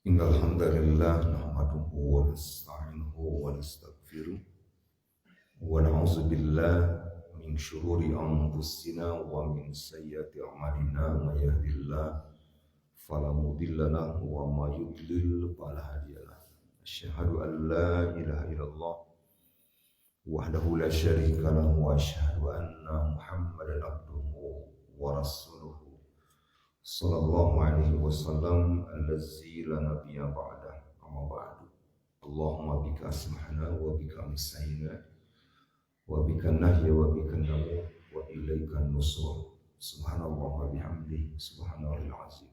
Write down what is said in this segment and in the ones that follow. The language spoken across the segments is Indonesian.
Innal hamdalillah nahmaduhu wa nasta'inuhu wa nastaghfiruh wa na'udzu billahi min shururi anfusina wa min sayyiati a'malina may yahdihillahu fala mudilla lahu wa may yudlil fala hadiya lahu. Asyhadu an la ilaha illallah wahdahu la syarika lahu wa asyhadu anna Muhammadan abduhu wa rasuluhu sallallahu alaihi wasallam allazi la nabiyya ba'da amma ba'du. Allahumma bika asmahna wa bika amsayna wa bika nahya wa bika namu wa ilaika nusur. Subhanallah wa bihamdihi subhanallahil azim.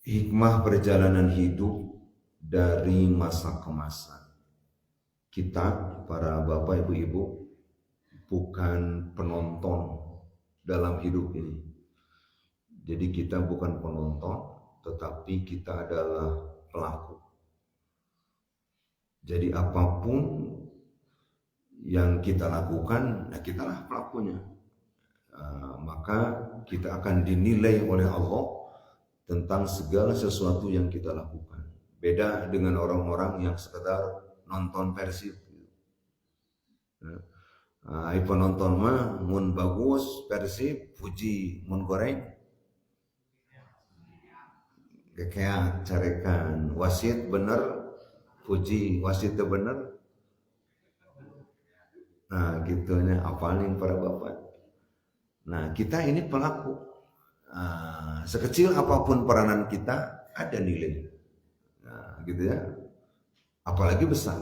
Hikmah perjalanan hidup dari masa ke masa. Kita para bapak ibu-ibu bukan penonton dalam hidup ini. Jadi kita bukan penonton, tetapi kita adalah pelaku. Jadi apapun yang kita lakukan, nah kitalah pelakunya. Maka kita akan dinilai oleh Allah tentang segala sesuatu yang kita lakukan. Beda dengan orang-orang yang sekedar nonton Persib. Penonton mah mun bagus Persib puji, mun goreng kekeak carekan, wasit bener puji, wasit teu bener. Nah gitunya apalin para bapak. Nah kita ini pelaku. Sekecil apapun peranan kita ada nilai. Nah gitu ya. Apalagi besar.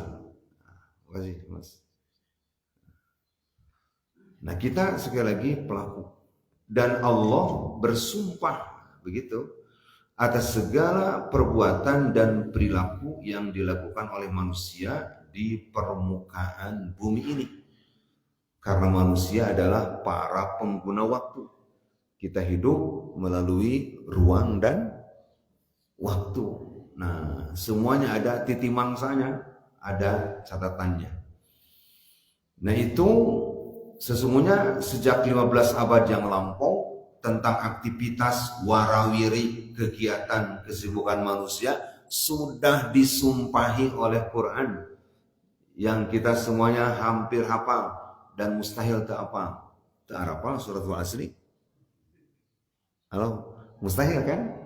Makasih Mas. Nah kita sekali lagi pelaku. Dan Allah bersumpah begitu atas segala perbuatan dan perilaku yang dilakukan oleh manusia di permukaan bumi ini. Karena manusia adalah para pengguna waktu. Kita hidup melalui ruang dan waktu. Nah semuanya ada titi mangsanya, ada catatannya. Nah itu sesungguhnya sejak 15 abad yang lampau tentang aktivitas warawiri kegiatan kesibukan manusia sudah disumpahi oleh Quran yang kita semuanya hampir hafal dan mustahil tak hafal. Tak hafal surat Al-Asri? Halo, mustahil kan?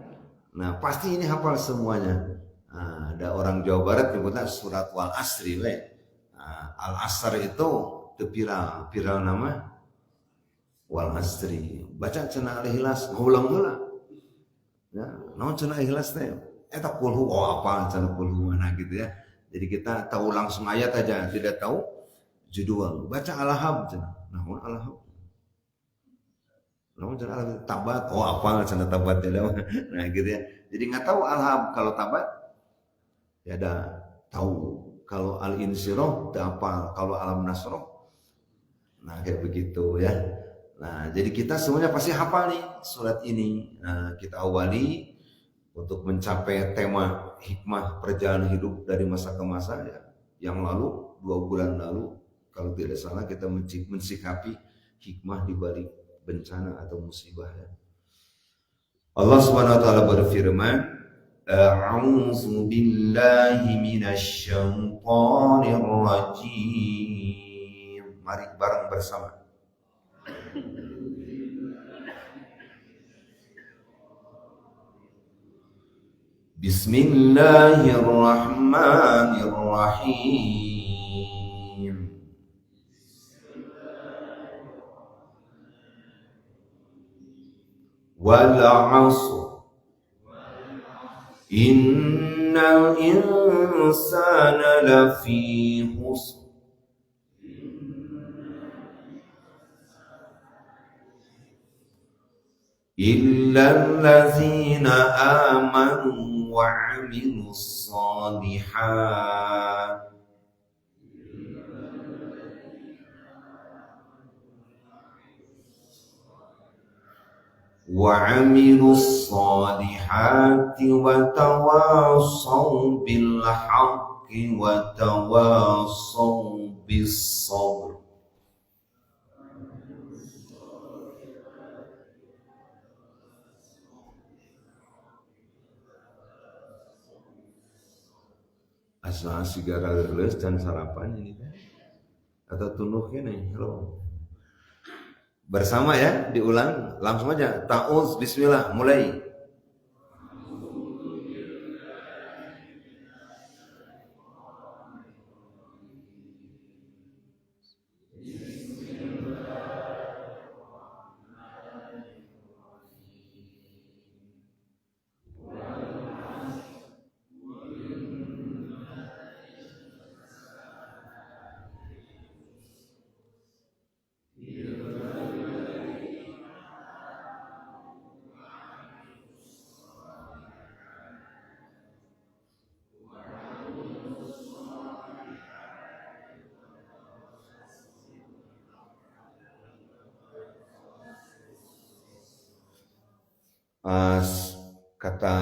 Nah pasti ini hafal semuanya. Ada orang Jawa Barat nyebutnya surat Al-Asri. Al-Asr itu viral nama wal asri baca cenah al-ikhlas ngulang heula ya naon cenah ikhlas teh eta kulhu apa cenah kulhu mana gitu ya. Jadi kita tahu langsung ayat aja, tidak tahu judul. Baca al-ahab cenah naon al-ahab naon cenah al-ahab tabat apa cenah tabat ya. Nah gitu ya. Jadi nggak tahu al-ahab, kalau tabat ya ada tahu, kalau al-insyirah tak apa, kalau alam nasroh. Nah kayak begitu ya. Nah jadi kita semuanya pasti hafal nih surat ini. Nah, kita awali untuk mencapai tema hikmah perjalanan hidup dari masa ke masa ya. Yang lalu 2 bulan lalu kalau tidak salah kita mensikapi hikmah di balik bencana atau musibah ya. Allah Subhanahu wa taala berfirman, A'udzu billahi minasy syaithanir rajim. Mari bareng bersama. Bismillahirrahmanirrahim. Wal 'asr. Innal insana lafi khusr. Illal ladzina amanu wa 'amilus shalihat wa 'amilus shalihati wa tawassaw bil haqqi wa tawassaw bis sabr. asa sigara geus dan sarapan ini teh atau tunuh kene halo bersama ya diulang langsung aja ta'uz bismillah mulai. Kata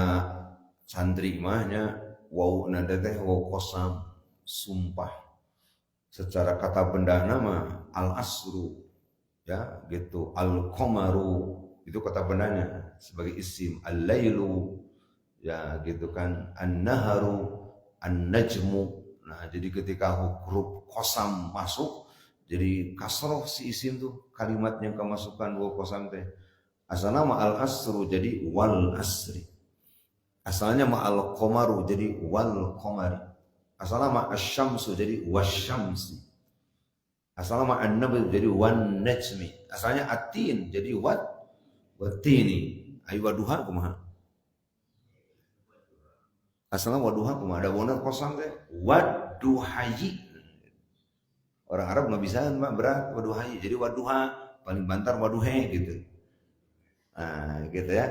santri mahnya wau nada teh wau kosam sumpah secara kata benda nama al asru ya gitu al qamaru itu kata bendanya sebagai isim al lailu ya gitu kan an naharu an najmu. Nah jadi ketika huruf kosam masuk jadi kasroh si isim tuh kalimat yang kemasukan wau kosam teh. Asalnya ma'al asru jadi wal asri. Asalnya ma'al qomaru jadi wal qomari. Asalnya ma'al syamsu jadi wasyamsi. Asalnya ma'al nabi jadi wan najmi. Asalnya atin jadi watini. Ayu waduha kumaha. Asalnya waduha kumaha. Ada wona kosong teh. Waduhayi. Orang Arab nggak bisa berat waduhayi. Jadi waduha paling bantar waduhe gitu. Nah, gitu ya.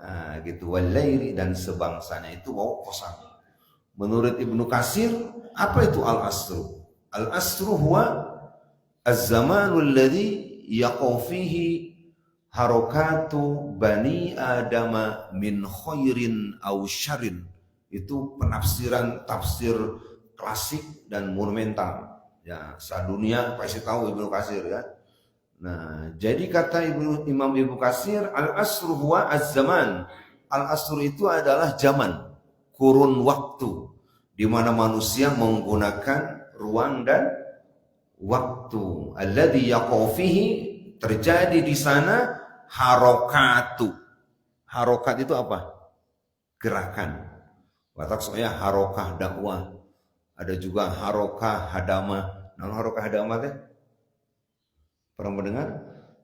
Nah, gitu walairi dan sebangsanya itu wau kosam. Menurut Ibnu Katsir, apa itu al-asru? Al-asru huwa az-zamanul ladzi yaqau fihi harakatu bani adama min khairin aw syarrin. Itu penafsiran tafsir klasik dan monumental. Ya, sadunia pasti tahu Ibnu Katsir ya. Nah, jadi kata Imam Ibnu Katsir, al-asru huwa az-zaman. Al-asru itu adalah zaman, kurun waktu di mana manusia menggunakan ruang dan waktu. Alladzi yaqau fihi terjadi di sana harokatu. Harokat itu apa? Gerakan. Watak soalnya harokah dakwah. Ada juga harokah hadamah. Nah, harokah hadamah teh pernah mendengar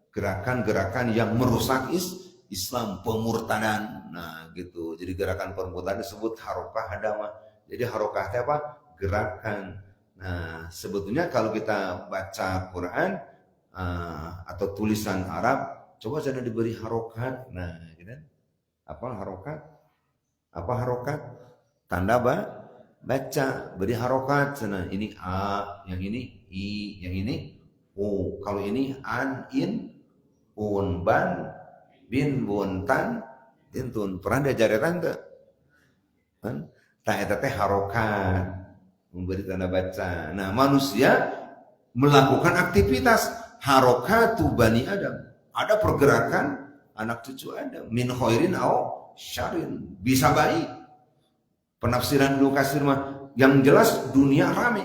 gerakan-gerakan yang merusak Islam, pemurtadan. Nah, gitu. Jadi gerakan pemurtadan disebut harokah hadamah. Jadi harokah itu apa? Gerakan. Nah, sebetulnya kalau kita baca Quran atau tulisan Arab, coba jangan diberi harokat. Nah, gitu. Apa harokat? Apa harokat? Tanda baca, beri harokat. Nah, ini A, yang ini I, yang ini O. Kalau ini an, in, un, ban, bin, bun, tan, tintun. Pernah diajarin tante? Kan? Tak eta teh harokat, memberi tanda baca. Nah, manusia melakukan aktivitas harokatu bani Adam. Ada pergerakan anak cucu Adam. Min khairin aw syarrin. Bisa baik. Penafsiran Ibnu Katsir mah yang jelas dunia ramai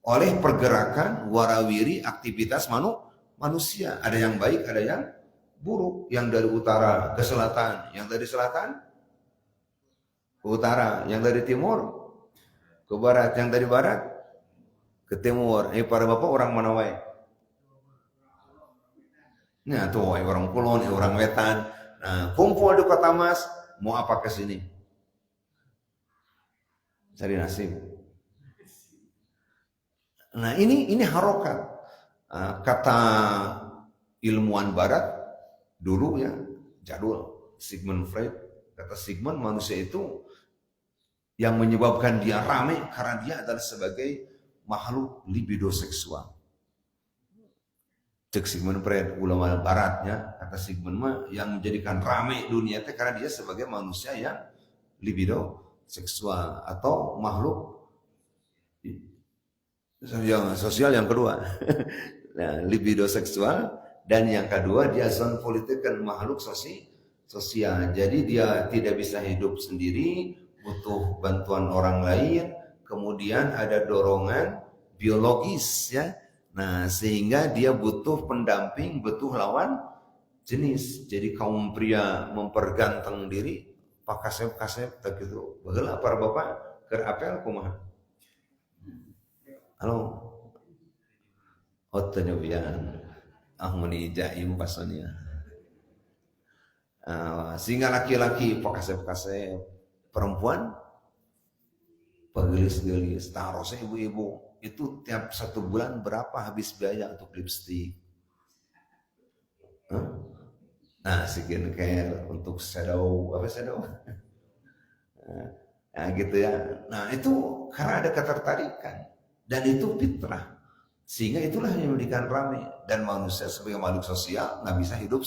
oleh pergerakan warawiri aktivitas manusia. Ada yang baik, ada yang buruk. Yang dari utara ke selatan, yang dari selatan ke utara, yang dari timur ke barat, yang dari barat ke timur. Para bapak orang mana wae? Nah tuh orang kulon, orang wetan. Nah, kumpul di Kota Mas, mau apa ke sini? Cari nasib. Nah ini harokat. Kata ilmuwan barat dulu ya, jadul, Sigmund Freud, kata Sigmund, manusia itu yang menyebabkan dia ramai karena dia adalah sebagai makhluk libido seksual. Cek Sigmund Freud, ulama baratnya, kata Sigmund mah yang menjadikan ramai dunia itu karena dia sebagai manusia yang libido seksual atau makhluk yang sosial yang kedua. Nah, libido seksual, dan yang kedua dia zon politik kan makhluk sosial. Jadi dia tidak bisa hidup sendiri, butuh bantuan orang lain, kemudian ada dorongan biologis ya. Nah, sehingga dia butuh pendamping, butuh lawan jenis. Jadi kaum pria memperganteng diri pak kasep tak gitu. Bageula para bapak keur apel kumaha? Halo. Otenya bian. Ah meni jaim pasonya. Sehingga laki-laki pakasep-kasep, perempuan pegelis-gelis. Tarosnya ibu-ibu itu tiap 1 bulan berapa habis biaya untuk lipstick? Nah, skincare untuk shadow apa shadow? Nah, gitu ya. Nah, itu karena ada ketertarikan dan itu fitrah. Sehingga itulah yang menjadikan ramai dan manusia sebagai makhluk sosial nggak bisa hidup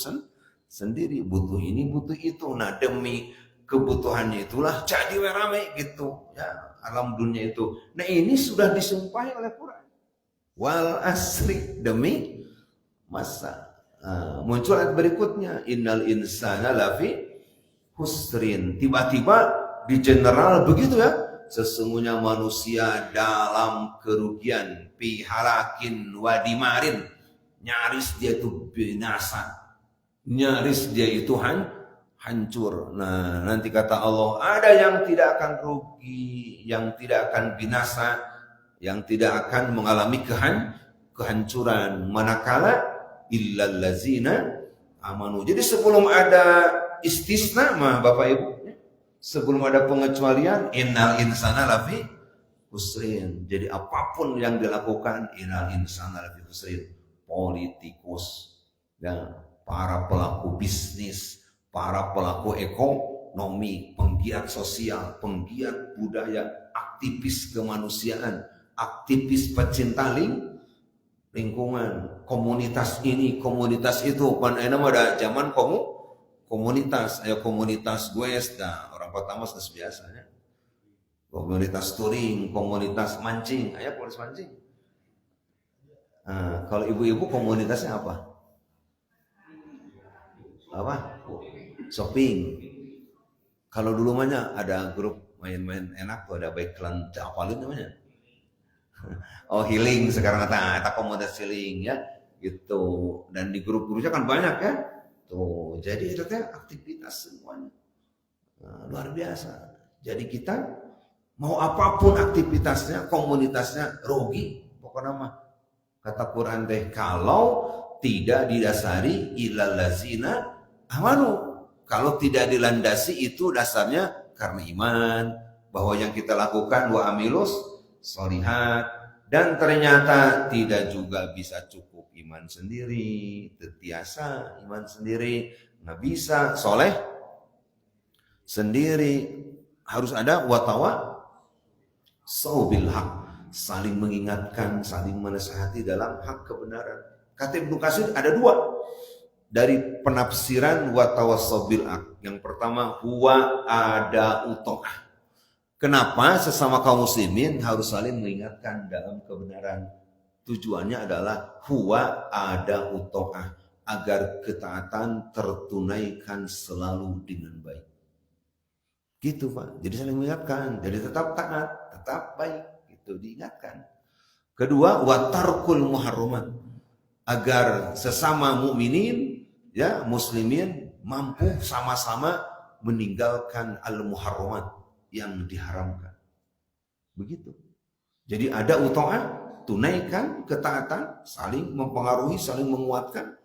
sendiri, butuh ini butuh itu. Nah, demi kebutuhannya itulah jadi ramai gitu ya alam dunia itu. Nah, ini sudah disumpahi oleh Quran. Wal asri, demi masa. Muncul ayat berikutnya, innal insana lafi husrin. Tiba-tiba di general begitu ya, sesungguhnya manusia dalam kerugian, fi halakin wadimarin, nyaris dia itu binasa, nyaris dia itu hancur. Nah, nanti kata Allah, ada yang tidak akan rugi, yang tidak akan binasa, yang tidak akan mengalami kehancuran. Manakala illal ladzina amanu. Jadi sebelum ada istisna mah Bapak Ibu, sebelum ada pengecualian, innal insana lafi husrin. Jadi apapun yang dilakukan, innal insana lafi husrin. Politikus dan para pelaku bisnis, para pelaku ekonomi, penggiat sosial, penggiat budaya, aktivis kemanusiaan, aktivis pecinta lingkungan, komunitas ini, komunitas itu. Kan enak ada zaman komunitas, ayo komunitas gue dah orang pertama biasanya. Komunitas touring, komunitas mancing, ayo komunitas mancing. Nah, kalau ibu-ibu komunitasnya apa? Shopping. Kalau dulu mahnya ada grup main-main enak tuh, ada backland apalin namanya. Oh, healing sekarang ada komunitas healing ya gitu. Dan di grup-grupnya kan banyak ya. Tuh, jadi itu teh aktivitas semuanya. Nah, luar biasa. Jadi kita mau apapun aktivitasnya, komunitasnya rugi pokoknya mah. Kata Quran teh kalau tidak didasari ilal lazina amanu, kalau tidak dilandasi itu dasarnya karena iman, bahwa yang kita lakukan wa amilus sholihat, dan ternyata tidak juga bisa cukup iman sendiri, terbiasa iman sendiri, nggak bisa soleh sendiri, harus ada watawa saubil haq, saling mengingatkan, saling menasihati dalam hak kebenaran. Kata Ibnu Katsir ada 2 dari penafsiran wa tawassabil haq. Yang pertama huwa ada uto'ah. Kenapa sesama kaum muslimin harus saling mengingatkan dalam kebenaran? Tujuannya adalah huwa ada uto'ah, agar ketaatan tertunaikan selalu dengan baik. Gitu Pak. Jadi saling mengingatkan, jadi tetap taat, tetap baik. Itu diingatkan. Kedua, wa tarkul muharramat, agar sesama mukminin ya muslimin mampu sama-sama meninggalkan al-muharramat yang diharamkan. Begitu. Jadi ada uto'ah, tunaikan ketaatan, saling mempengaruhi, saling menguatkan.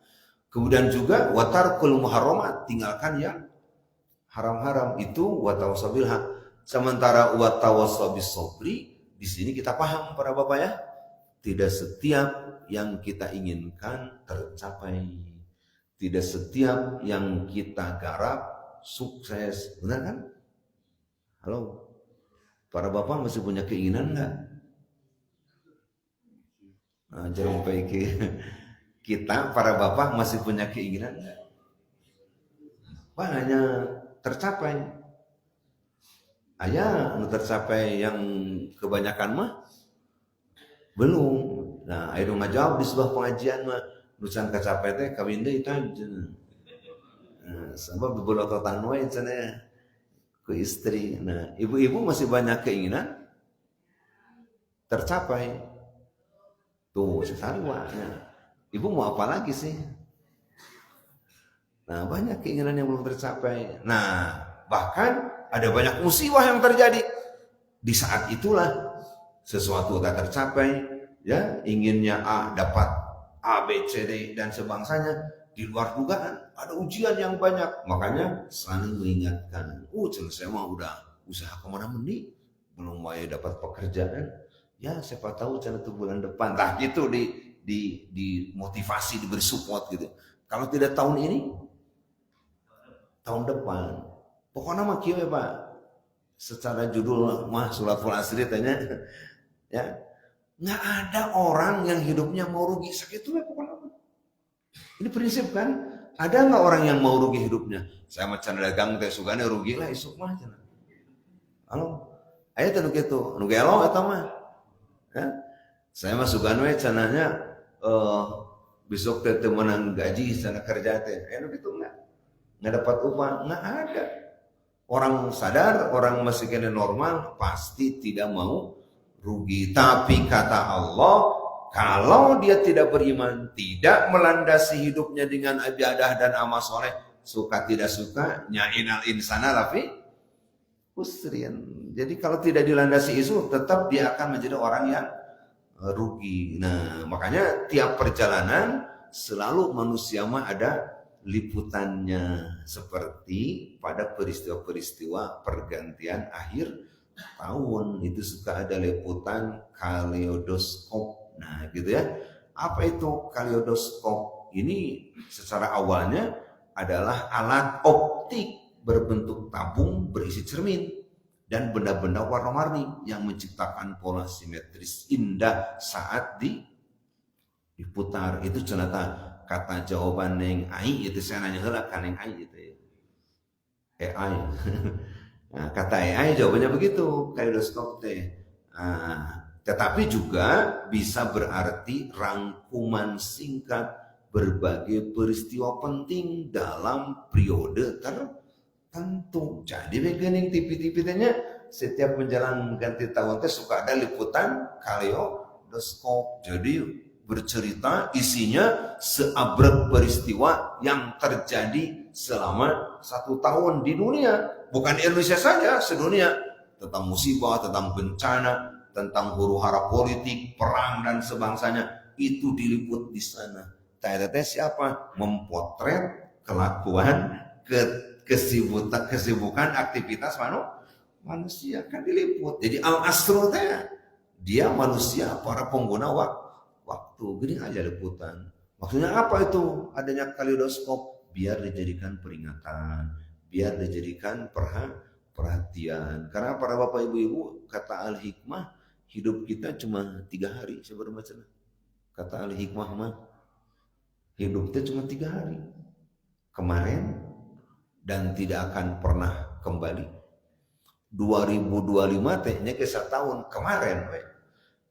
Kemudian juga wa tarkul muharramat, tinggalkan yang haram-haram. Itu wa tawassabil haq. Sementara wa tawassabis sabri, di sini kita paham para Bapak ya, tidak setiap yang kita inginkan tercapai. Tidak setiap yang kita garap sukses. Benar kan? Halo, para Bapak masih punya keinginan enggak? Nah, jangan kita para Bapak masih punya keinginan enggak? Pak hanya tercapai. Aya tercapai yang kebanyakan mah belum. Nah, ayo ngajawab di sebuah pengajian mah nusan kacapai teh kawin deui tah. Nah, sebab bebolototan wae cenah ku istri. Nah, ibu-ibu masih banyak keinginan? tercapai. Tuh sekarang ibu mau apa lagi sih? Nah, banyak keinginan yang belum tercapai. Nah, bahkan ada banyak musibah yang terjadi. Di saat itulah sesuatu tak tercapai, ya, inginnya A dapat A, B, C, D dan sebangsanya, di luar dugaan, ada ujian yang banyak. Makanya selalu mengingatkan, saya mah udah usaha kemana meni, belum mau dapat pekerjaan. Ya, siapa tahu cara tuh bulan depan. Nah, gitu di motivasi, diberi support gitu. Kalau tidak tahun ini, tahun depan. Pokoknya mah kieu Pak. Secara judul mah Suratul Asri tanya, ya, nggak ada orang yang hidupnya mau rugi segitu ya pokoknya. Ini prinsip kan? Ada nggak orang yang mau rugi hidupnya? Saya macam dagang teh sugane rugi lah isuk mah cenah. Halo, ayo teh nu kitu, nu gelo eta mah. Ya? Saya mah sugane we cenahnya besok teh menang gaji sana kerja teh. Nu kitu nggak dapat upah, nggak ada. Orang sadar, orang masih kena normal, pasti tidak mau rugi. Tapi kata Allah, kalau dia tidak beriman, tidak melandasi hidupnya dengan ibadah dan amal soleh, suka tidak suka, nya'inal insana lafi usrin. Jadi kalau tidak dilandasi itu, tetap dia akan menjadi orang yang rugi. Nah, makanya tiap perjalanan selalu manusia mah ada liputannya, seperti pada peristiwa-peristiwa pergantian akhir tahun itu suka ada liputan kaleidoskop. Nah, gitu ya. Apa itu kaleidoskop? Ini secara awalnya adalah alat optik berbentuk tabung berisi cermin dan benda-benda warna-warni yang menciptakan pola simetris indah saat diputar. Itu ternyata kata jawaban Neng Ai, itu saya nanya heula ka Neng Ai itu ya. AI. Nah, kata AI jawabannya begitu, kaleidoskop teh. Nah, tetapi juga bisa berarti rangkuman singkat berbagai peristiwa penting dalam periode tertentu. Jadi beginning TV-TV-nya setiap menjelang ganti tahun teh suka ada liputan kaleidoskop. Jadi bercerita isinya seabrek peristiwa yang terjadi selama 1 tahun di dunia. Bukan Indonesia saja, sedunia. Tentang musibah, tentang bencana, tentang huru-hara politik, perang dan sebangsanya. Itu diliput di sana. Tete siapa? Mempotret kelakuan, kesibukan aktivitas manusia kan diliput. Jadi Al-Asro dia manusia, para pengguna waktu gini aja liputan. Maksudnya apa itu adanya kaleidoskop? Biar dijadikan peringatan, biar dijadikan perhatian. Karena para bapak ibu-ibu, kata Al-Hikmah, hidup kita cuma 3 hari. Seberapa macam? Kata Al-Hikmah mah, hidup kita cuma 3 hari. Kemarin dan tidak akan pernah kembali. 2025 tehnya ke 1 tahun kemarin,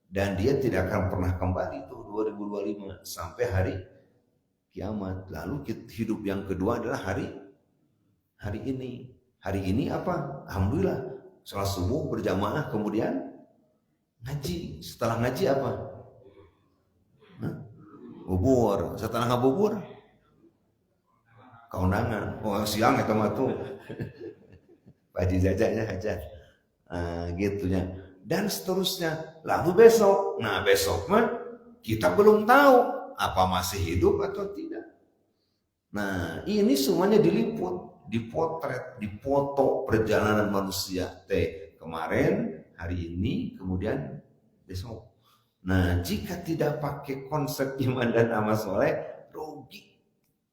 dan dia tidak akan pernah kembali tuh 2025 sampai hari kiamat. Lalu hidup yang kedua adalah hari ini. Hari ini apa? Alhamdulillah sholat subuh berjamaah, kemudian ngaji. Setelah ngaji apa? Bubur. Setelah ngabubur keundangan. Oh siang itu mah tuh Pak Haji jajannya hajat. Gitunya. Dan seterusnya. Lalu besok. Nah besok mah kita belum tahu apa masih hidup atau tidak. Nah ini semuanya diliput, dipotret, dipoto perjalanan manusia kemarin, hari ini, kemudian besok. Nah jika tidak pakai konsep iman dan amal soleh, rugi.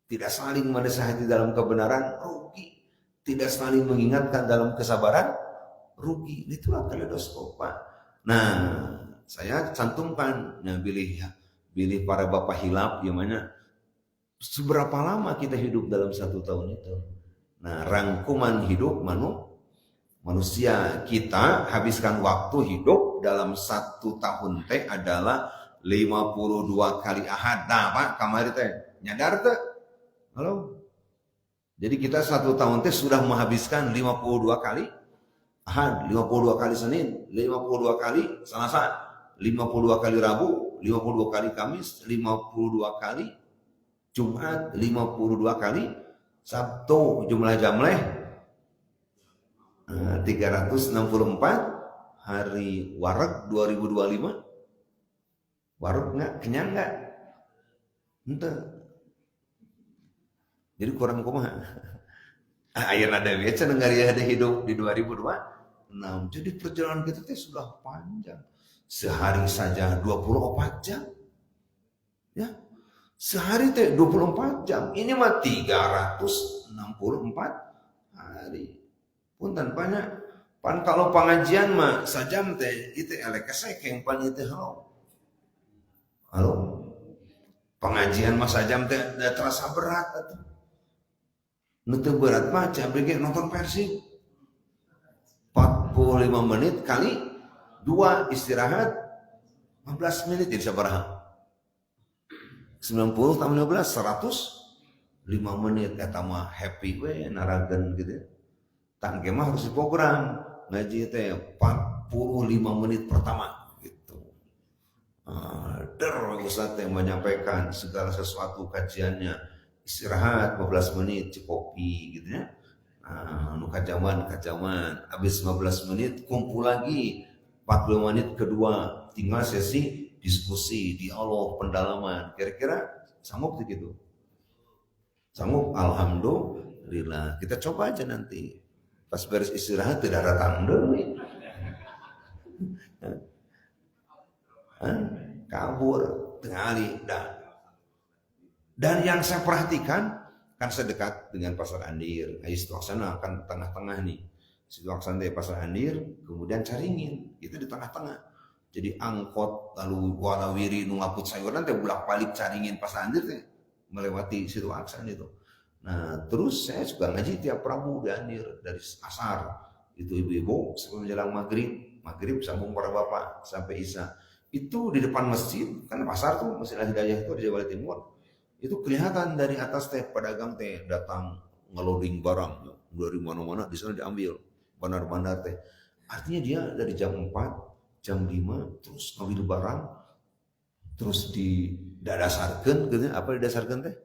Tidak saling menasihati dalam kebenaran, rugi. Tidak saling mengingatkan dalam kesabaran, rugi. Itulah kaleidoskop Pak. Nah saya cantumkan, pilih para bapak hilaf, gimana seberapa lama kita hidup dalam 1 tahun itu. Nah rangkuman hidup manusia, kita habiskan waktu hidup dalam 1 tahun adalah 52 kali ahad. Nah Pak kamari nyadar teh? Halo? Jadi kita 1 tahun sudah menghabiskan 52 kali ahad, 52 kali Senin, 52 kali Selasa, 52 kali Rabu, 52 kali Kamis, 52 kali Jumat, 52 kali Sabtu, jumlah jamleh 364 hari Wareg 2025. Wareg nggak? Kenyang nggak? Ente. Jadi kurang kumaha. Ayeuna ada biasa negara ada hidup di 2002. Nah, jadi perjalanan kita teh sudah panjang. Sehari saja 24 jam. Ya. Sehari teh 24 jam. Ini mah 364 hari. Punten banyak. Pan kalau pengajian mah sajam teh itu elek kesek yang pan itu halo. Pengajian mah sajam teh da terasa berat atuh. Nu teu berat mah cabege nonton Persib. 45 menit kali 2 istirahat 15 menit jadi sabaraha? 90 tambah 15 105 menit eta mah happy we narageun gitu. Tangke mah harus diprogram ngaji teh 45 menit pertama gitu. Ustaz teh menyampaikan segala sesuatu kajiannya, istirahat 15 menit cekopi gitu ya. Nu kajaman habis 15 menit kumpul lagi 40 menit kedua tinggal sesi diskusi, dialog, pendalaman. Kira-kira sanggup gitu? Sanggup? Alhamdulillah. Kita coba aja nanti. Pas beres istirahat tidak datang deui. Kabur tengali dan yang saya perhatikan kan saya dekat dengan Pasar Andir. Situ Aksana akan tengah-tengah nih. Situ Aksana dari Pasar Andir, kemudian Caringin, itu di tengah-tengah. Jadi angkot lalu Walawiri nu ngaput sayuran teh bolak-balik Caringin Pasar Andir teh melewati Situ Aksana itu. Nah, terus saya juga ngaji tiap Rabu di Andir dari asar. Itu ibu-ibu sebelum menjelang maghrib sambung para bapak sampai isya. Itu di depan masjid, kan pasar tuh Masjid Al-Hidayah itu di Jawa Timur. Itu kelihatan dari atas teh pedagang teh datang ngeloading barang dari mana-mana di sana diambil bandar-bandar teh. Artinya dia dari jam 4, jam 5 terus ngambil barang terus didasarkan gitu. Apa didasarkan teh?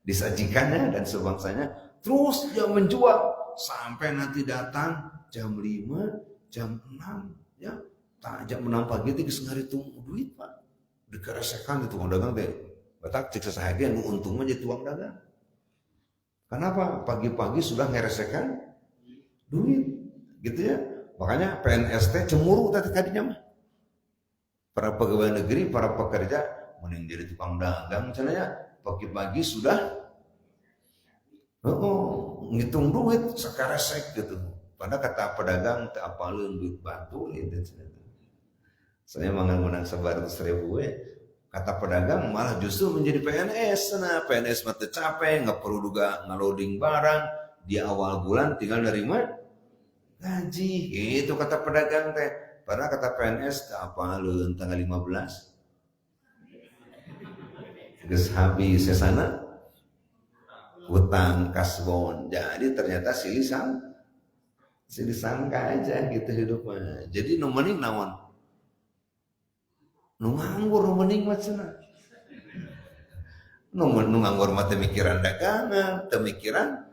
Disajikannya dan sebangsanya terus dia menjual sampai nanti datang jam 5, jam 6 ya. Jam 6 pagi itu geus ngaritung duit Pak. Dikeresekan itu tukang dagang teh. Batak cek sasahageun nu untung mah jadi tukang dagang. Kenapa? Pagi-pagi sudah ngeresekan duit. Gitu ya. Makanya PNS teh cemburu tadi kadinya mah. Para pegawai negeri, para pekerja mending jadi tukang dagang cenanya pagi-pagi sudah ngitung duit sakaresek gitu. Pada kata pedagang teu apaleun duit batu gitu. Saya menang 100.000 kata pedagang malah justru menjadi PNS. Nah, PNS mah teu capek, nggak perlu juga ngeloading barang di awal bulan tinggal nerima gaji. Gitu kata pedagang teh. Padahal kata PNS teu apaleun tanggal 15 geus habis sana hutang kasbon. Jadi ternyata silih sangka aja gitu hidupnya. Jadi nu mending naon? Nu nganggur nu mending mah cenah. Nu nganggur mah teu mikiran dagangan, teu mikiran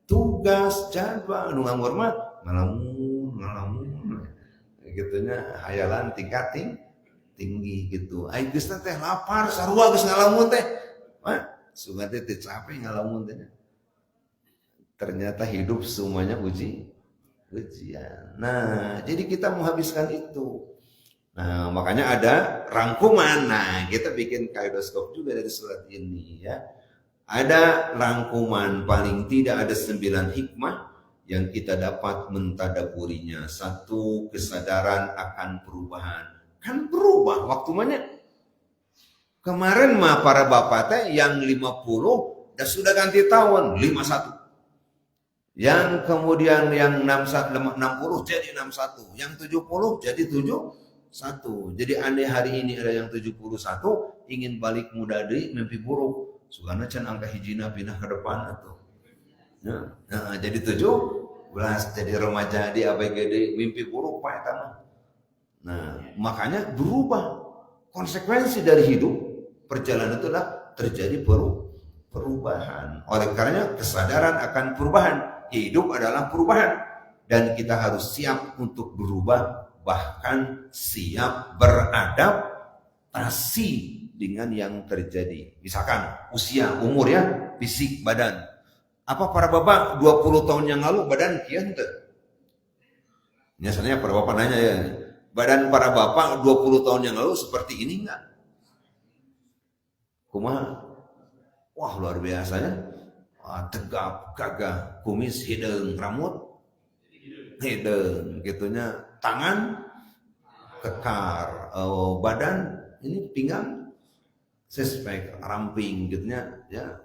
tugas, jadwal. Nu nganggur mah ngalamun. Gitunya hayalan tingkat tinggi gitu. Ai geus teh lapar sarua geus ngalamun teh. Mah sungat teh teu capek ngalamun teh. Ternyata hidup semuanya ujian. Nah, jadi kita menghabiskan itu. Nah, makanya ada rangkuman. Nah, kita bikin kaleidoskop juga dari surat ini ya. Ada rangkuman, paling tidak ada 9 hikmah yang kita dapat mentadaburinya. 1, kesadaran akan perubahan. Kan berubah waktu mana? Kemarin mah para bapak teh yang 50 sudah ganti tahun 51. Yang kemudian yang 60 jadi 61, yang 70 jadi 71. Jadi andai hari ini ada yang 71 ingin balik muda deui mimpi buruk. Sugana can angka hijina pindah ke depan atuh. Nah, jadi 17 jadi remaja di ABGD mimpi buruk Pak eta mah. Nah, makanya berubah. Konsekuensi dari hidup, perjalanan itu adalah terjadi perubahan. Oleh karenanya kesadaran akan perubahan. Hidup adalah perubahan. Dan kita harus siap untuk berubah, bahkan siap beradaptasi dengan yang terjadi. Misalkan usia, umur ya, fisik, badan. Apa para bapak 20 tahun yang lalu badan kian tuh? Biasanya para bapak nanya ya, badan para bapak 20 tahun yang lalu seperti ini enggak? Kumaha? Wah luar biasa ya. Tegap, gagah, kumis hidung, rambut hidung, gitunya, tangan kekar, badan ini pinggang sespek, ramping gitunya ya.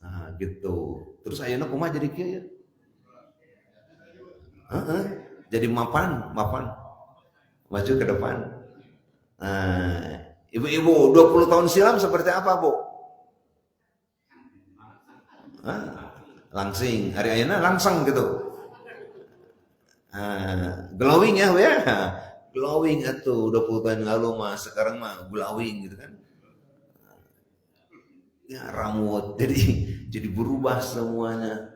Nah, gitu. Terus ayeuna kumaha jadi kieu ya? Jadi mapan. Maju ke depan. Nah, ibu-ibu 20 tahun silam seperti apa, Bu? Langsing. Hari ayeuna langsang gitu. Glowing ya, Bu ya. Glowing atuh 20 tahun lalu mah, sekarang mah glowing gitu kan. Ya, rambut jadi berubah semuanya.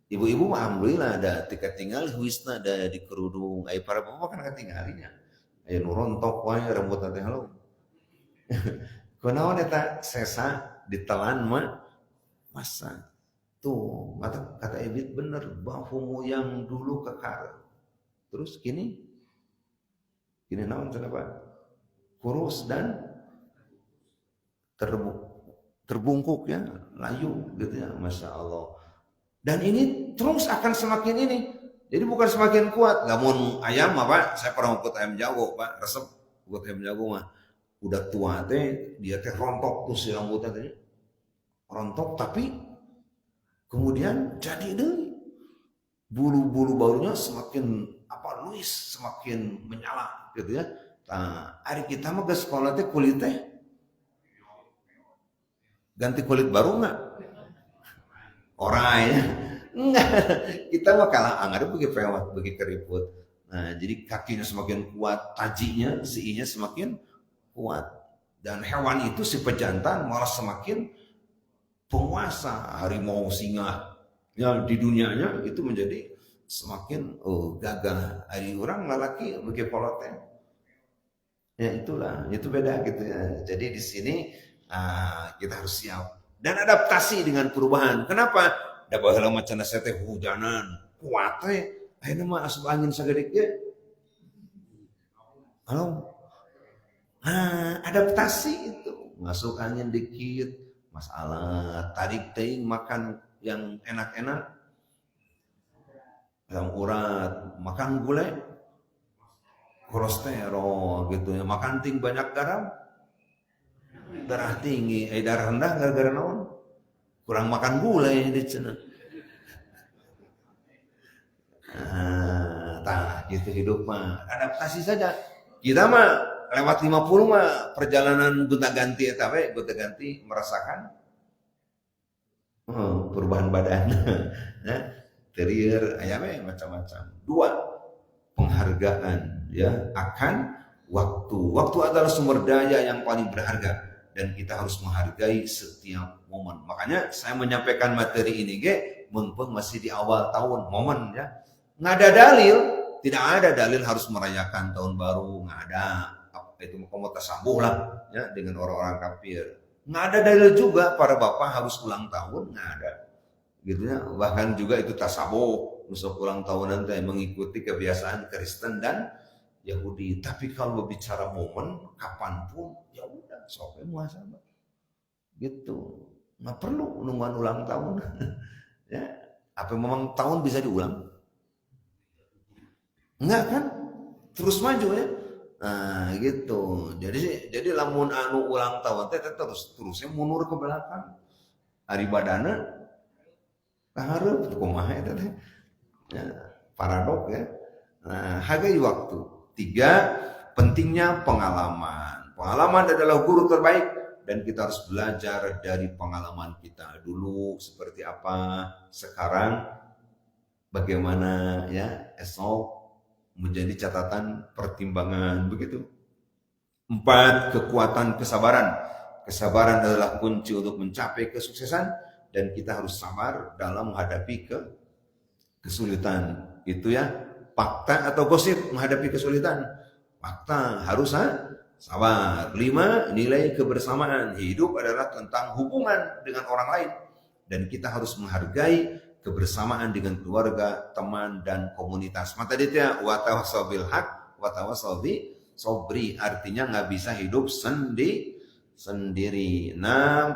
Ibu-ibu mah alhamdulillah ada tingkat tinggal huisna ada di kerudung. Ai para bapak kan ketinggalinya. Aya nu rontok wae rambutna teh halo. Kunaon eta sesa ditelan mah masa. Tuh, kata Ebit bener, bahumu yang dulu kekar. Terus kini naon kenapa? Kurus dan terbungkuk ya, layu gitu ya, Masya Allah. Dan ini terus akan semakin ini. Jadi bukan semakin kuat. Namun ayam apa? Saya pernah ikut ayam jago, Pak. Resep ikut ayam jago mah. Udah tua teh, dia teh rontok tuh si rambutnya teh. Rontok tapi kemudian jadi deh. Bulu-bulu barunya semakin luis, semakin menyala gitu ya. Nah, hari kita mah ke sekolah teh kulit teh ganti kulit baru enggak? Orang ya. Enggak. Kita mah kalah anggar bagi pewat, bagi keriput. Nah, jadi kakinya semakin kuat, tajinya, siinya semakin kuat. Dan hewan itu si pejantan malah semakin penguasa, harimau, singa yang di dunianya itu menjadi semakin gagah. Hari orang lelaki bagi polotnya. Ya itulah, itu beda gitu ya. Jadi di sini kita harus siap dan adaptasi dengan perubahan. Kenapa? Da baheula mah cenah teh hujanan, kuat teh. Ayeuna mah asup angin sagede ge. Halo. Adaptasi itu. Masuk angin dikit, masalah. Tarik teuing makan yang enak-enak. Yang urat, makan gulai, kolesterol gitu ya. Makan ting banyak garam, darah tinggi, darah rendah gara-gara naon? Kurang makan gulai di sana. Gitu hidup mah. Adaptasi saja. Kita mah lewat 50 mah perjalanan gonta-ganti eta we, gonta-ganti merasakan perubahan badan. Nah, interior aya we macam-macam. 2, penghargaan ya akan waktu. Waktu adalah sumber daya yang paling berharga dan kita harus menghargai setiap momen. Makanya saya menyampaikan materi ini mumpung masih di awal tahun momen ya. Nggak ada dalil, tidak ada dalil harus merayakan tahun baru, nggak ada. Itu mau tasabuh lah ya dengan orang-orang kafir. Nggak ada dalil juga para bapak harus ulang tahun, nggak ada. Gitu ya. Bahkan juga itu tasabuh, musuh ulang tahunan teh mengikuti kebiasaan Kristen dan Yahudi. Tapi kalau berbicara momen, kapanpun ya udah, sok muasabah. Gitu. Nggak perlu nungguan ulang tahun. Ya, apa memang tahun bisa diulang? Enggak kan? Terus maju ya. Nah, gitu. Jadi lamun anu ulang tahun teh terusnya mundur ke belakang. Hari badana kahareup kumaha eta teh. Ya, paradok ya. Nah, hargai waktu. 3, pentingnya pengalaman. Pengalaman adalah guru terbaik dan kita harus belajar dari pengalaman kita dulu seperti apa, sekarang bagaimana ya, esok menjadi catatan pertimbangan begitu. 4, kekuatan kesabaran. Kesabaran adalah kunci untuk mencapai kesuksesan dan kita harus sabar dalam menghadapi kesulitan. Itu ya, fakta atau gosip menghadapi kesulitan. Fakta harus sabar. 5, nilai kebersamaan. Hidup adalah tentang hubungan dengan orang lain dan kita harus menghargai kebersamaan dengan keluarga, teman dan komunitas. Mata dia wa tawassaw bil haq wa tawassaw sobri, artinya nggak bisa hidup sendiri. 6,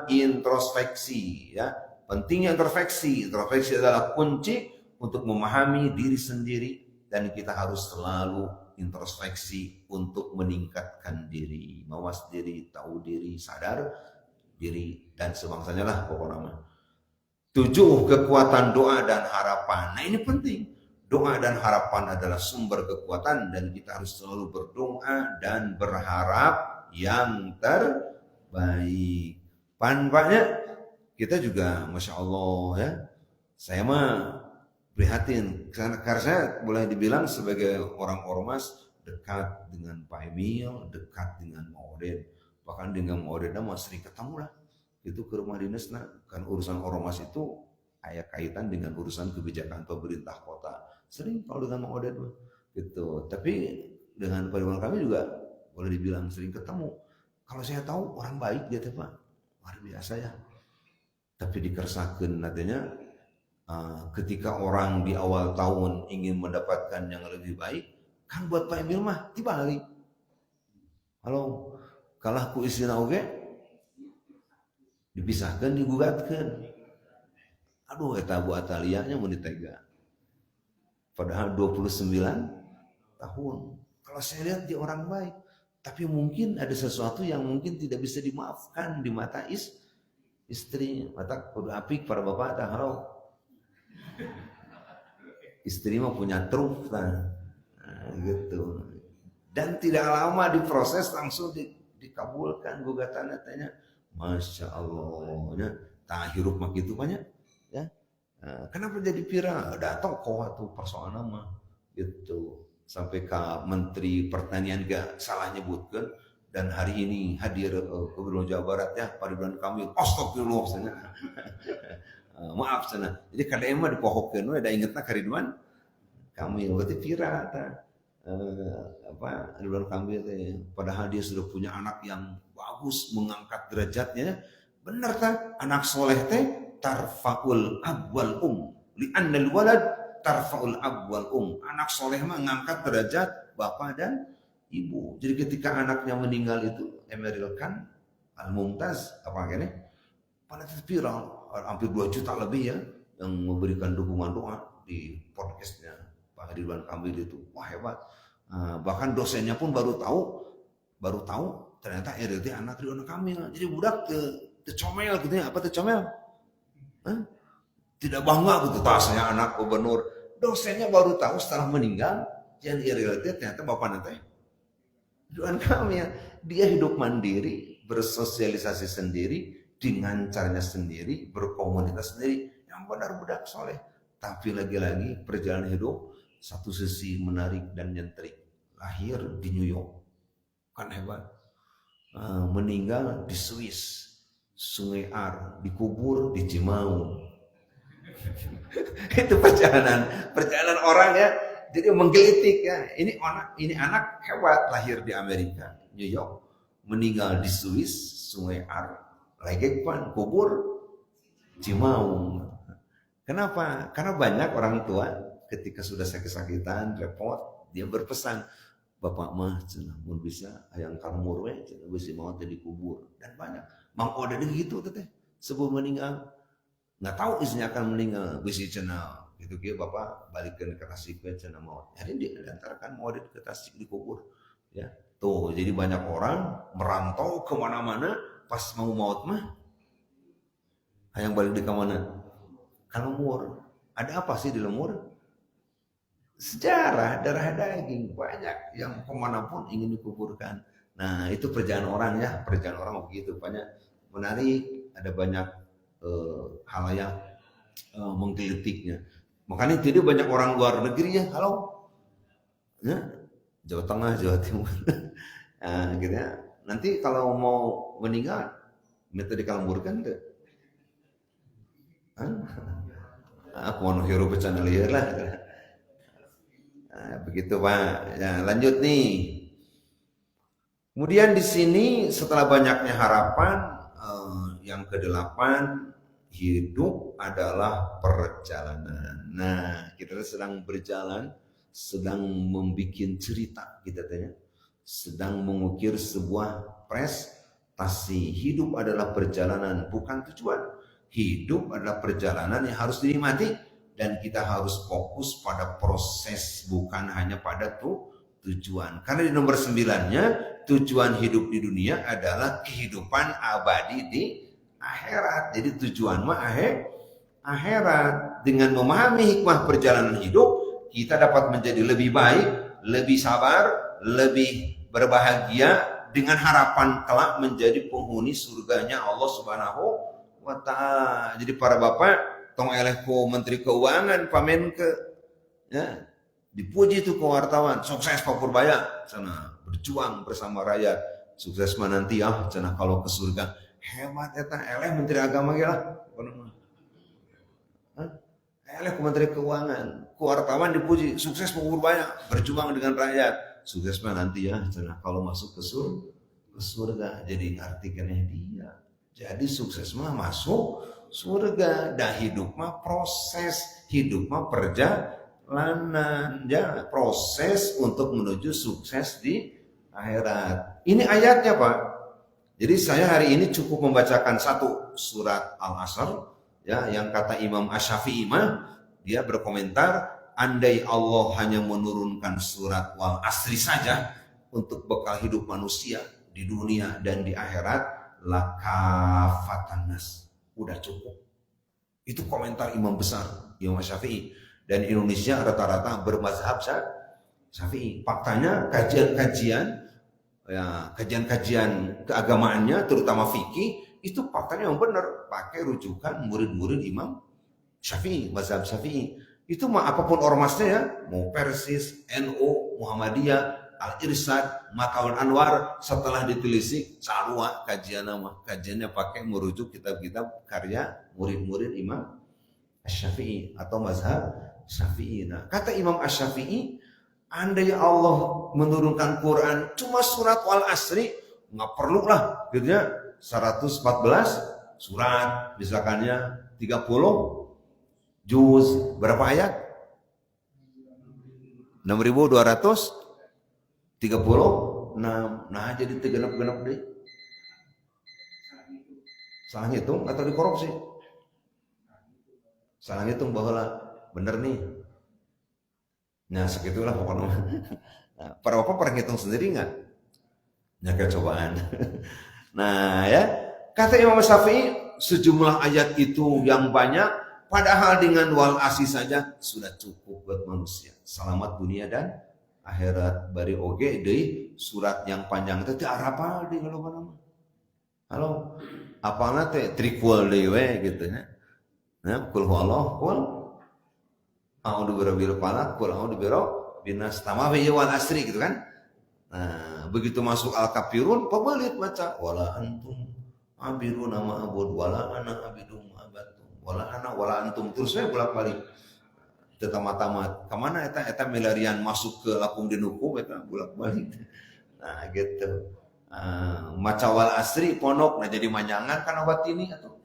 introspeksi ya. Pentingnya introspeksi. Introspeksi adalah kunci untuk memahami diri sendiri dan kita harus selalu introspeksi untuk meningkatkan diri, mawas diri, tahu diri, sadar diri dan sebangsanya lah pokoknya. 7, kekuatan doa dan harapan. Nah ini penting. Doa dan harapan adalah sumber kekuatan dan kita harus selalu berdoa dan berharap yang terbaik. Panpaknya kita juga Masya Allah ya. Saya mah prihatin karena saya boleh dibilang sebagai orang ormas dekat dengan Pak Emil, dekat dengan Maudin, bahkan dengan Maudin mah sering ketemu lah. Itu ke rumah dinas, nah kan urusan ormas itu ada kaitan dengan urusan kebijakan pemerintah kota. Sering kalau dengan Mang Odet gitu. Tapi dengan Pak Ridwan kami juga boleh dibilang sering ketemu. Kalau saya tahu orang baik dia Pak, luar biasa ya. Tapi dikersahkan nantinya ketika orang di awal tahun ingin mendapatkan yang lebih baik, kan buat Pak Emil mah dibalik. Halo, kalah ku istina oge dipisahkan, digugatkan. Aduh, eta Bu Atalianya mau ditega. Padahal 29 tahun. Kalau saya lihat dia orang baik. Tapi mungkin ada sesuatu yang mungkin tidak bisa dimaafkan di mata istri. Mata kudu apik para bapak tak halo. Istri mah punya truf nah, gitu. Dan tidak lama diproses langsung dikabulkan gugatannya tanya. Masya Allah, tak hirup mak itu banyak, ya. Kenapa jadi viral? Datang kok tuh persoalan mah, gitu. Sampai ke Menteri Pertanian gak salah nyebutkan dan hari ini hadir Gubernur Jawa Barat ya Pak Ridwan Kamil. Astagfirullah sana. Maaf sana. Jadi kadang mah dipohokeun we da ingetna ka Ridwan Kamil berarti viral ta. Ridwan Kamil teh padahal dia sudah punya anak yang bagus mengangkat derajatnya. Benar kan? Anak soleh teh tarfaul abwal li'annal walad tarfaul abwal anak soleh mah ngangkat derajat bapak dan ibu. Jadi ketika anaknya meninggal itu Emeril Khan Al-Mumtaz apa kene pada viral hampir 2 juta lebih ya yang memberikan dukungan doa di podcastnya Pak Ridwan Kamil itu. Wah hebat. Bahkan dosennya pun baru tahu ternyata RT anak Ridwan Kamil. Jadi budak tecomel gitu ya, apa tecomel? Tidak bangga gitu, saya anak gubernur. Dosennya baru tahu setelah meninggal, yang RT ternyata bapak nanti Ridwan Kamil. Dia hidup mandiri, bersosialisasi sendiri, dengan caranya sendiri, berkomunitas sendiri, yang benar budak soleh. Tapi lagi-lagi perjalanan hidup satu sisi menarik dan nyentrik. Lahir di New York, kan hebat. Meninggal di Swiss, Sungai Ar, dikubur di Cimaung. Itu perjalanan orang ya. Jadi menggelitik ya. Ini anak hebat lahir di Amerika, New York, meninggal di Swiss, Sungai Ar, lagi kubur Cimaung. Kenapa? Karena banyak orang tua ketika sudah sakit-sakitan, repot, dia berpesan, bapak mah cenah mun bisa hayang karmur we cenah geus mau teh dikubur. Dan banyak Mang Odet gitu teh sebelum meninggal nggak tahu istrinya akan meninggal geus cenah gitu kieu bapak balikeun ke Tasik we cenah maut. Hari dia diantarkan Odet ke Tasik dikubur ya. Tuh jadi banyak orang merantau kemana mana pas mau maut mah hayang balik di ka mana? Ka lemur. Ada apa sih di lemur? Sejarah darah daging banyak yang kemanapun ingin dikuburkan. Nah itu perjalanan orang ya, perjalanan orang begitu banyak menarik, ada banyak hal yang menggelitiknya. Makanya jadi banyak orang luar negeri ya, halo ya, Jawa Tengah, Jawa Timur. Nah, gitu ya. Nanti kalau mau meninggal, minta dikalemburkan tuh. Aku mau hirup bencana liar lah. Nah, begitu Pak. Ya, lanjut nih. Kemudian di sini setelah banyaknya harapan, yang kedelapan, hidup adalah perjalanan. Nah, kita sedang berjalan, sedang membuat cerita, kita tanya, sedang mengukir sebuah prestasi. Hidup adalah perjalanan, bukan tujuan. Hidup adalah perjalanan yang harus dinikmati dan kita harus fokus pada proses, bukan hanya pada tujuan. Karena di nomor 9-nya, tujuan hidup di dunia adalah kehidupan abadi di akhirat. Jadi tujuan mah akhirat. Dengan memahami hikmah perjalanan hidup, kita dapat menjadi lebih baik, lebih sabar, lebih berbahagia dengan harapan kelak menjadi penghuni surganya Allah Subhanahu wa ta'ala. Jadi para bapak, tong eleh ku Menteri Keuangan pamen ke ya, dipuji tuh ke wartawan, sukses Pak Purbaya, sana berjuang bersama rakyat, sukses mana nanti ya, sana kalau ke surga, hebat eta eleh Menteri Agama gila, eleh ku Menteri Keuangan, ku wartawan dipuji, sukses Pak Purbaya, berjuang dengan rakyat, sukses mana nanti ya, sana kalau masuk ke surga, jadi ngartikannya dia, jadi sukses mah masuk surga, dah hidup mah proses, hidup mah perjalanan, ya proses untuk menuju sukses di akhirat. Ini ayatnya Pak. Jadi saya hari ini cukup membacakan satu surat Al-Asr, ya, yang kata Imam Asy-Syafi'i mah, dia berkomentar, andai Allah hanya menurunkan surat Wal Asri saja untuk bekal hidup manusia di dunia dan di akhirat, lakafatan nas, udah cukup. Itu komentar imam besar Imam Syafi'i, dan Indonesia rata-rata bermazhab Syafi'i. Faktanya kajian-kajian keagamaannya terutama fikih itu faktanya yang benar, pakai rujukan murid-murid Imam Syafi'i, mazhab Syafi'i. Itu mah apapun ormasnya ya, mau Persis, NU, Muhammadiyah, Al-Irsyad, Mataul Anwar, setelah ditelisik sarua kajiannya pakai merujuk kitab-kitab karya murid-murid Imam Asy-Syafi'i atau mazhab Syafi'i. Nah, kata Imam Asy-Syafi'i, andai Allah menurunkan Quran cuma surat Wal Asri, nggak perlu lah gitu ya, 114 surat, misalkannya 30 juz, berapa ayat? 6.236. Nah jadi tegenap-genap deh. Salah ngitung atau dikorupsi? Salah ngitung bahwa bener nih. Nah segitulah pokoknya. Nah, para bapak pernah ngitung sendiri nggak? Ya kecobaan. Nah ya, kata Imam Syafi'i, sejumlah ayat itu yang banyak, padahal dengan wal asri saja sudah cukup buat manusia. Selamat dunia dan akhirat. Bari oge deui surat yang panjang itu teh arapal di kalau mana. Halo, apalna teh trikul deui we gitu nya. Nah, kul huwallahu kul a'udzu birabbil falaq, kul a'udzu birabbin nas, tamawi wal asri gitu kan. Nah, begitu masuk Al-Kafirun, pebelit baca wala antum abiduna ma'bud wala ana abidum ma'batum wala ana wala antum, terus we bolak-balik. Tamat-tamat kemana eta milarian masuk ke lapung dinuku eta bolak-balik. Nah gitu. Maca wal asri pondok, nah jadi manjangan kan obat ini atuh.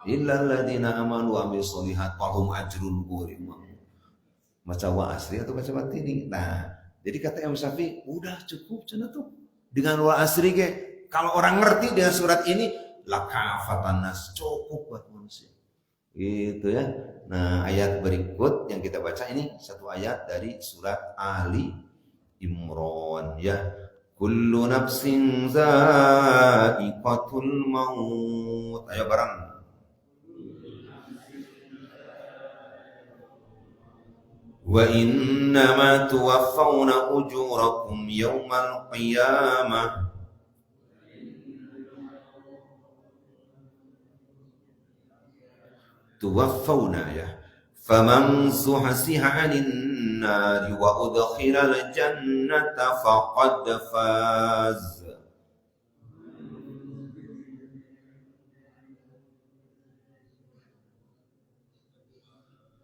Illal ladzina amanu wa amilus sholihat falahum ajrun ghairi mamnun. Maca wal asri atau baca batini. Nah, jadi kata Imam Syafi'i, udah cukup cenah tuh. Dengan wal asri ge, kalau orang ngerti dengan surat ini, lakafatan nas, cukup buat manusia. Gitu ya. Nah, ayat berikut yang kita baca ini satu ayat dari surat Ali Imran ya. Kullu nafsin za'iqatul maut. Ayo bareng. Wa innama tuwaffawna ujurakum yawmal qiyamah. Tuwaffawna ya. Faman zuhziha 'anil nari wa udkhilal jannata faqad faz.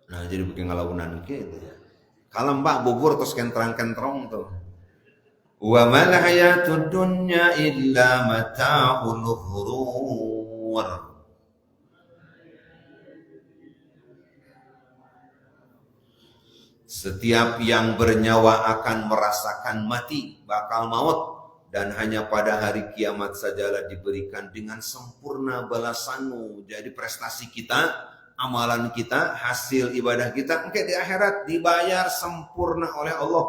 Nah, jadi bikin ngalaunan gitu ya. Kalau mbak bubur terus kentrang-kentrong tuh. Wa mal hayatud dunya illa mata'ul ghurur. Setiap yang bernyawa akan merasakan mati, bakal maut, dan hanya pada hari kiamat sajalah diberikan dengan sempurna balasanmu. Jadi prestasi kita, amalan kita, hasil ibadah kita, di akhirat dibayar sempurna oleh Allah.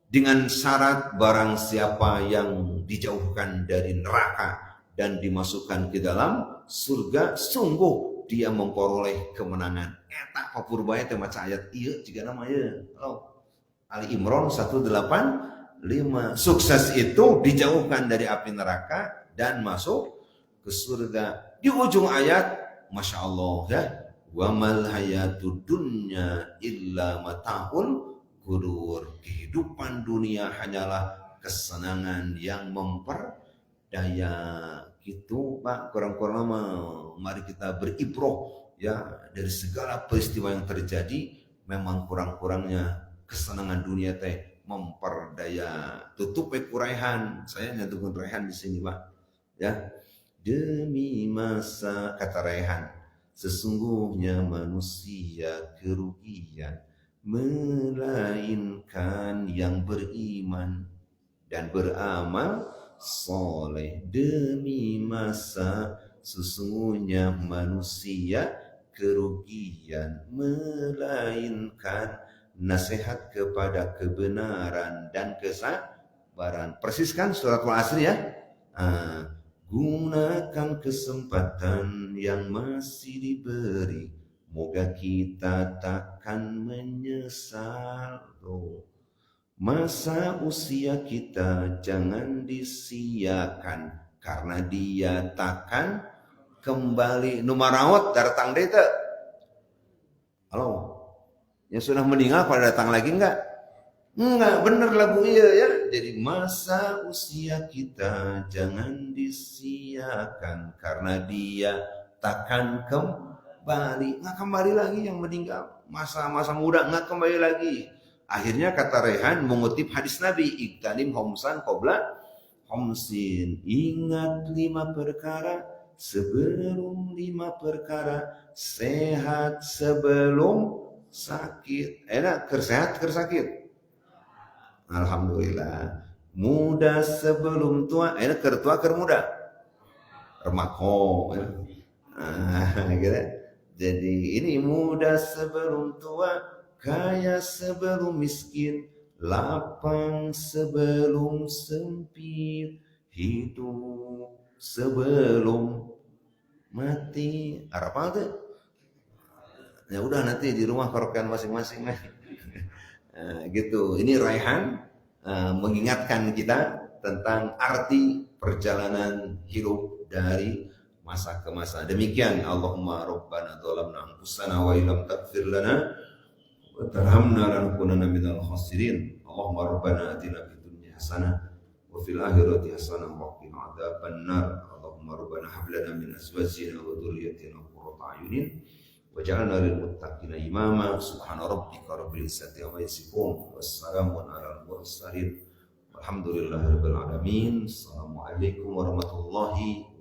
Dengan syarat barang siapa yang dijauhkan dari neraka dan dimasukkan ke dalam surga, sungguh dia memperoleh kemenangan. Eta papurbaya teh maca ayat ieu jiga nama ieu. Ali Imran 185. Sukses itu dijauhkan dari api neraka dan masuk ke surga. Di ujung ayat, Masya Allah ya, wa mal hayatud dunya illa mata'ul ghurur. Kehidupan dunia hanyalah kesenangan yang memperdaya. Gitu Pak, kurang-kurang mari kita beribroh ya dari segala peristiwa yang terjadi. Memang kurang-kurangnya kesenangan dunia teh memperdaya. Tutup kuraihan, saya nyantukin raihan di sini Pak ya. Demi masa, kata Raihan, sesungguhnya manusia kerugian melainkan yang beriman dan beramal soleh. Demi masa, sesungguhnya manusia kerugian melainkan nasihat kepada kebenaran dan kesabaran. Persis kan surat Al-Asr ya. Gunakan kesempatan yang masih diberi, moga kita takkan menyesal. Masa usia kita jangan disia-siakan, karena dia takkan kembali. Nu marawat datang deui teu? Halo. Yang sudah meninggal pada datang lagi enggak? Enggak, bener lagu iya ya. Jadi masa usia kita jangan disia-siakan, karena dia takkan kembali. Enggak kembali lagi yang meninggal. Masa-masa muda enggak kembali lagi. Akhirnya kata Rehan mengutip hadis Nabi, iktanim homsan qobla homsin. Ingat 5 perkara sebelum 5 perkara, sehat sebelum sakit. Enak kersehat kersakit. Alhamdulillah. Muda sebelum tua, enak kertua kermuda. Remako. Gitu. Jadi ini muda sebelum tua, kaya sebelum miskin, lapang sebelum sempit, hidup sebelum mati. Apa tuh? Ya udah nanti di rumah korokan masing-masing. Gitu. Ini Raihan mengingatkan kita tentang arti perjalanan hidup dari masa ke masa. Demikian, Allahumma rabbana dhalamna anfusana wa illam taghfir lana wa tarhamna lanakunanna minal khasirin. Allahumma rabbana atina fid dunya hasanah wa fil akhirati hasanah wa qina adzabannar. Allahumma rabbana hab lana min azwajina wa dhurriyyatina qurrata a'yunin waj'alna lil muttaqina imama. Subhana rabbika rabbil izzati amma yasifun, wassalamun alal mursalin, walhamdulillahi rabbil alamin. Assalamualaikum warahmatullahi